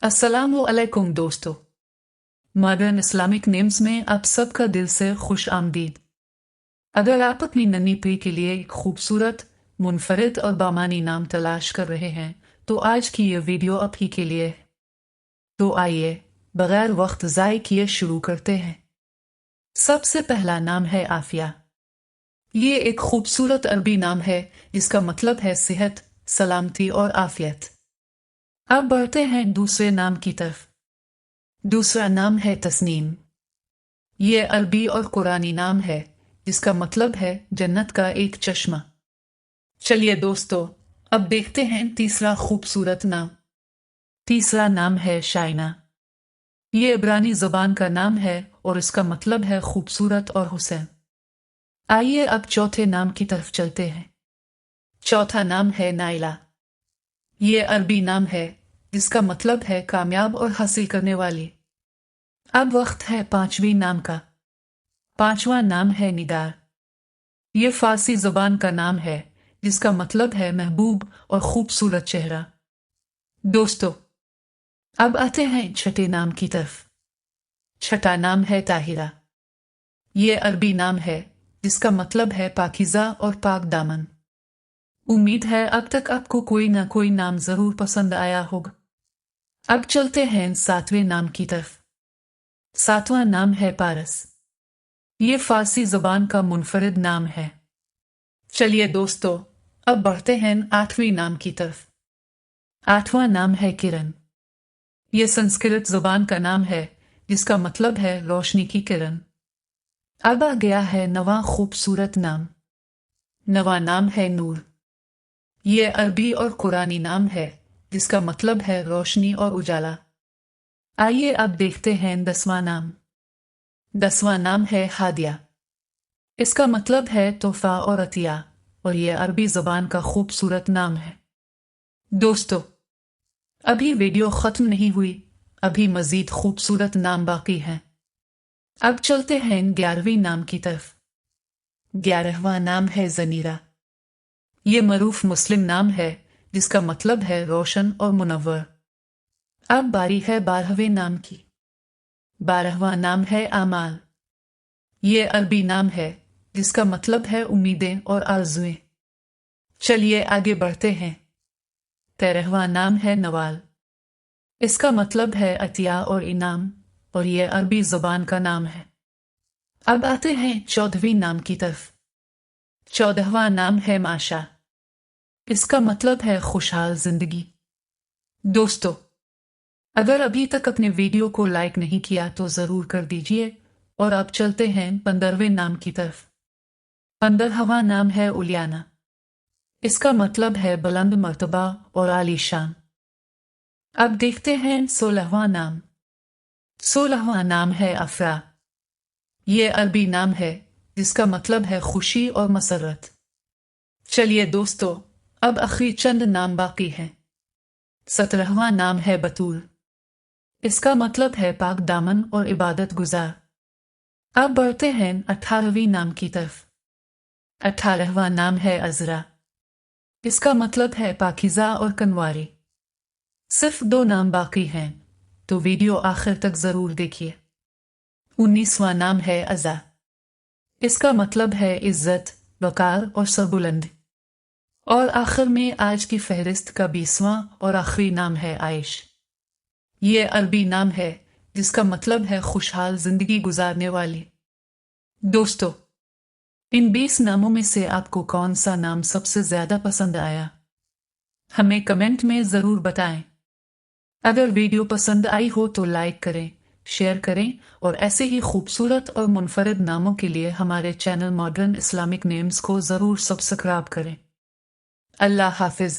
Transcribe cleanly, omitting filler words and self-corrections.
अस्सलामुअलैकुम दोस्तों। Modern Islamic names में आप सबका दिल से खुश आमदीद। अगर आप अपनी नन्ही पी के लिए एक खूबसूरत, मुनफरिद और बामानी नाम तलाश कर रहे हैं तो आज की ये वीडियो आप ही के लिए है। तो आइए बगैर वक्त ज़ाय किए शुरू करते हैं। सबसे पहला नाम है आफिया। ये एक खूबसूरत अरबी नाम है जिसका मतलब है सेहत, सलामती और आफियत। अब बढ़ते हैं दूसरे नाम की तरफ। दूसरा नाम है तस्नीम। ये अरबी और कुरानी नाम है जिसका मतलब है जन्नत का एक चश्मा। चलिए दोस्तों, अब देखते हैं तीसरा खूबसूरत नाम। तीसरा नाम है शाइना। ये इब्रानी ज़ुबान का नाम है और इसका मतलब है खूबसूरत और हुसैन। आइए अब चौथे नाम की तरफ चलते हैं। चौथा नाम है नाइला। ये अरबी नाम है जिसका मतलब है कामयाब और हासिल करने वाली। अब वक्त है पांचवी नाम का। पांचवा नाम है निगार। ये फारसी जुबान का नाम है जिसका मतलब है महबूब और खूबसूरत चेहरा। दोस्तों, अब आते हैं छठे नाम की तरफ। छठा नाम है ताहिरा। ये अरबी नाम है जिसका मतलब है पाकीज़ा और पाक दामन। उम्मीद है अब तक आपको कोई ना कोई नाम जरूर पसंद आया होगा। अब चलते हैं सातवें नाम की तरफ। सातवां नाम है पारस। ये फारसी जुबान का मुनफरिद नाम है। चलिए दोस्तों, अब बढ़ते हैं आठवीं नाम की तरफ। आठवां नाम है किरण। यह संस्कृत जुबान का नाम है जिसका मतलब है रोशनी की किरण। अब आ गया है नवा खूबसूरत नाम। नवा नाम है नूर। यह अरबी और कुरानी नाम है जिसका मतलब है रोशनी और उजाला। आइए अब देखते हैं दसवां नाम। दसवां नाम है हादिया। इसका मतलब है तोहफा और अतिया और यह अरबी जुबान का खूबसूरत नाम है। दोस्तों, अभी वीडियो खत्म नहीं हुई, अभी मजीद खूबसूरत नाम बाकी हैं। अब चलते हैं 11वीं नाम की तरफ। 11वां नाम है जनीरा। ये मरूफ मुस्लिम नाम है जिसका मतलब है रोशन और मुनव्वर। अब बारी है 12वें नाम की। 12वां नाम है आमाल। ये अरबी नाम है जिसका मतलब है उम्मीदें और आरज़ुएं। चलिए आगे बढ़ते हैं। 13वां नाम है नवाल। इसका मतलब है अतिया और इनाम और यह अरबी जुबान का नाम है। अब आते हैं 14वीं नाम की तरफ। 14वां नाम है माशा। इसका मतलब है खुशहाल जिंदगी। दोस्तों, अगर अभी तक अपने वीडियो को लाइक नहीं किया तो जरूर कर दीजिए और अब चलते हैं 15वें नाम की तरफ। 15वां नाम है उलियाना। इसका मतलब है बुलंद मर्तबा और आलीशान। अब देखते हैं 16वां नाम। 16वां नाम है अफरा। ये अरबी नाम है जिसका मतलब है खुशी और मसरत। चलिए दोस्तों, अब आखिरी चंद नाम बाकी हैं। 17वां नाम है बतूल। इसका मतलब है पाक दामन और इबादत गुजार। अब बढ़ते हैं 18वीं नाम की तरफ। 18वां नाम है अजरा। इसका मतलब है पाकीज़ा और कनवारी। सिर्फ 2 नाम बाकी हैं, तो वीडियो आखिर तक जरूर देखिए। 19वां नाम है अज़ा। इसका मतलब है इज्जत, वकार और सरबुलंद। और आखिर में आज की फहरिस्त का 20वां और आखिरी नाम है आयश। ये अरबी नाम है जिसका मतलब है खुशहाल जिंदगी गुजारने वाली। दोस्तों, इन 20 नामों में से आपको कौन सा नाम सबसे ज्यादा पसंद आया, हमें कमेंट में जरूर बताएं। अगर वीडियो पसंद आई हो तो लाइक करें, शेयर करें और ऐसे ही खूबसूरत और मुनफरिद नामों के लिए हमारे चैनल मॉडर्न इस्लामिक नेम्स को जरूर सब्सक्राइब करें। अल्लाह हाफिज।